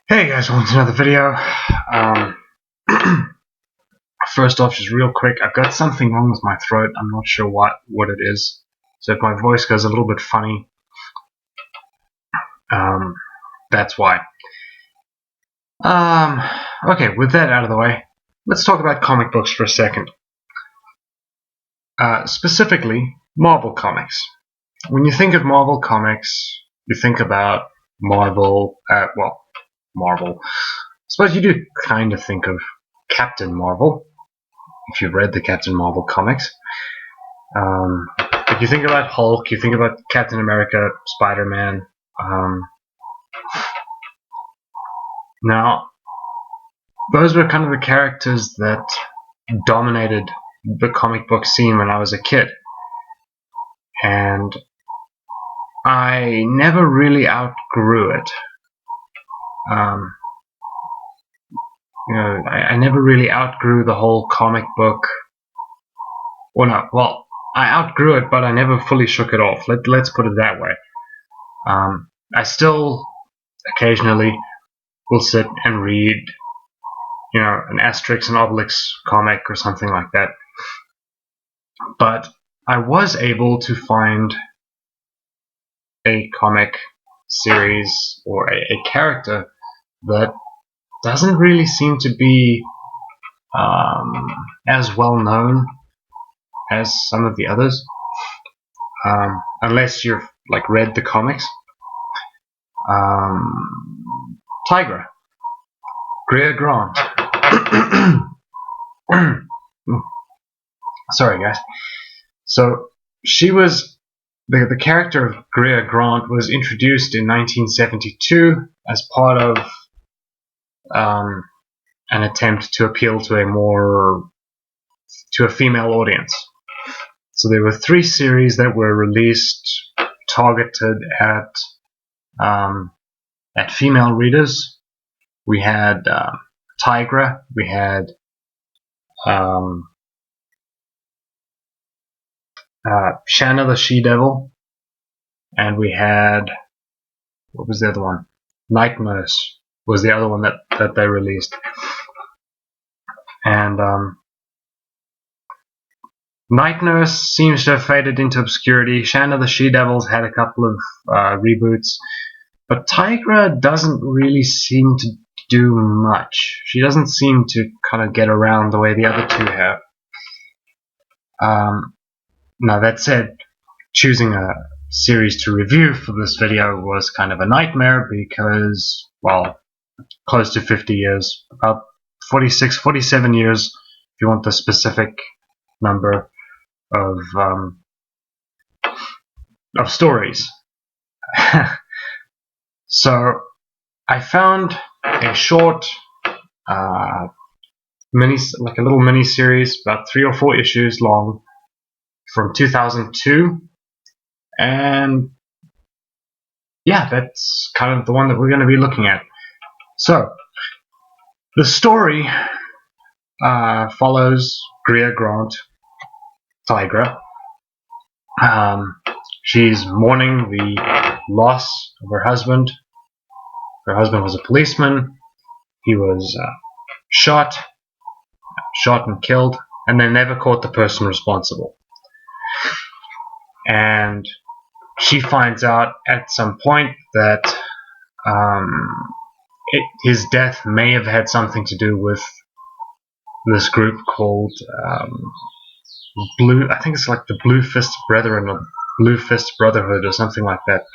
Hey guys, welcome to another video. First off, just real quick, I've got something wrong with my throat. I'm not sure what it is. So if my voice goes a little bit funny, that's why. Okay, with that out of the way, let's talk about comic books for a second. Specifically, Marvel Comics. When you think of Marvel Comics, you think about Marvel, Marvel. I suppose you do kind of think of Captain Marvel, if you've read the Captain Marvel comics. If you think about Hulk, you think about Captain America, Spider-Man. Now, those were kind of the characters that dominated the comic book scene when I was a kid. And I never really outgrew it. I never really outgrew the whole comic book. I outgrew it, but I never fully shook it off. Let's put it that way. I still occasionally will sit and read, an Asterix and Obelix comic or something like that. But I was able to find a comic series or a character that doesn't really seem to be as well known as some of the others, unless you've read the comics. Tigra, Greer Grant. Sorry guys. So she was the character of Greer Grant was introduced in 1972 as part of an attempt to appeal to a female audience. So there were 3 series that were released targeted at female readers. We had Tigra, we had Shanna the She-Devil, and we had, what was the other one? Night Nurse was the other one that they released. And Night Nurse seems to have faded into obscurity. Shanna the She-Devil's had a couple of reboots, but Tigra doesn't really seem to do much. She doesn't seem to kind of get around the way the other 2 have. Now that said, choosing a series to review for this video was kind of a nightmare because, close to 50 years, about 46, 47 years, if you want the specific number of stories. So I found a short a little mini series, about 3 or 4 issues long, from 2002, and yeah, that's kind of the one that we're going to be looking at. So the story follows Greer Grant, Tigra. She's mourning the loss of her husband. Her husband was a policeman. He was shot and killed, and they never caught the person responsible. And she finds out at some point that his death may have had something to do with this group called I think it's like the Blue Fist Brethren or Blue Fist Brotherhood or something like that.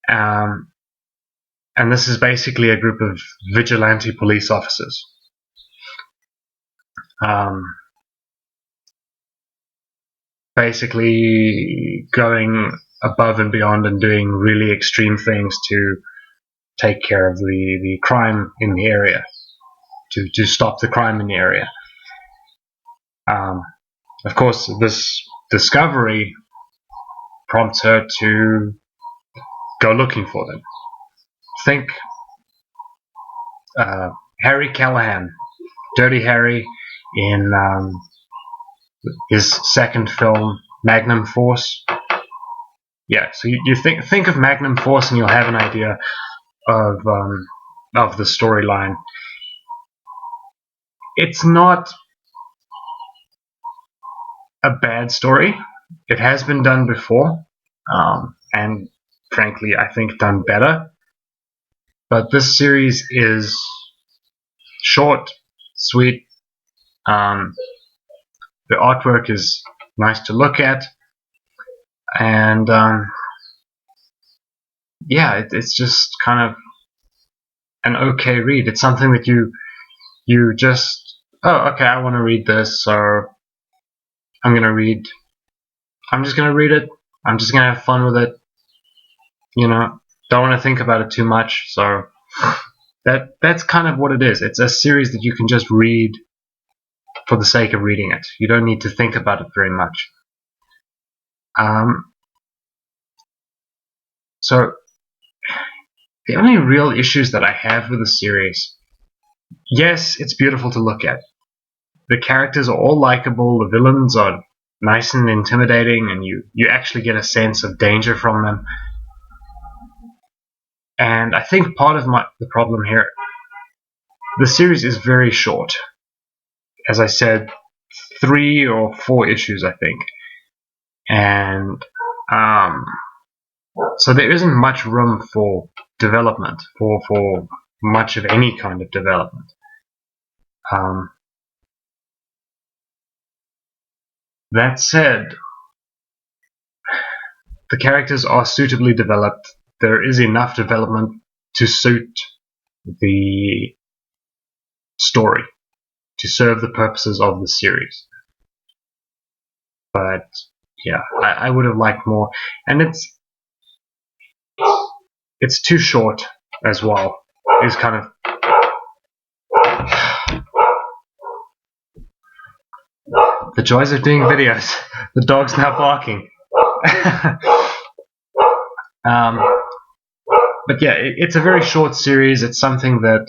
And this is basically a group of vigilante police officers. Basically going above and beyond and doing really extreme things to take care of the crime in the area, to stop the crime in the area. Of course, this discovery prompts her to go looking for them. Think Harry Callahan, Dirty Harry, in his second film, Magnum Force. Yeah, so you think of Magnum Force and you'll have an idea of the storyline. It's not a bad story. It has been done before, and frankly, I think done better. But this series is short, sweet. The artwork is nice to look at, and yeah, it's just kind of an okay read. It's something that you just, oh, okay, I want to read this, so I'm just gonna read it. I'm just gonna have fun with it. Don't want to think about it too much. So that's kind of what it is. It's a series that you can just read for the sake of reading it. You don't need to think about it very much. So the only real issues that I have with the series, yes, it's beautiful to look at. The characters are all likable. The villains are nice and intimidating, and you actually get a sense of danger from them. And I think part of the problem here, the series is very short. As I said, 3 or 4 issues, I think. And so there isn't much room for development, for much of any kind of development. That said, the characters are suitably developed. There is enough development to suit the story, to serve the purposes of the series. But yeah, I would have liked more, and it's too short as well. Is kind of the joys of doing videos. The dog's now barking. But yeah, it's a very short series. It's something that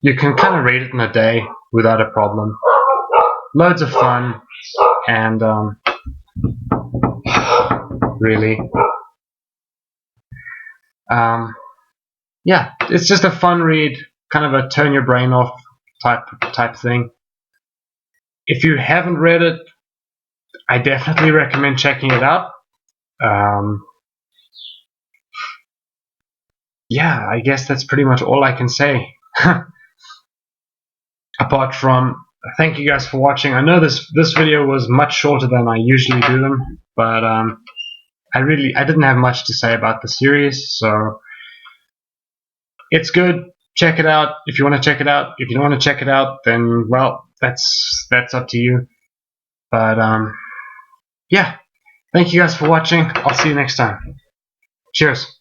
you can kind of read it in a day without a problem. Loads of fun, and really, yeah, it's just a fun read, kind of a turn your brain off type thing. If you haven't read it, I definitely recommend checking it out. Yeah, I guess that's pretty much all I can say. Apart from, thank you guys for watching. I know this video was much shorter than I usually do them, but I didn't have much to say about the series, so it's good. Check it out if you want to check it out. If you don't want to check it out, then well, that's up to you. But yeah, thank you guys for watching. I'll see you next time. Cheers.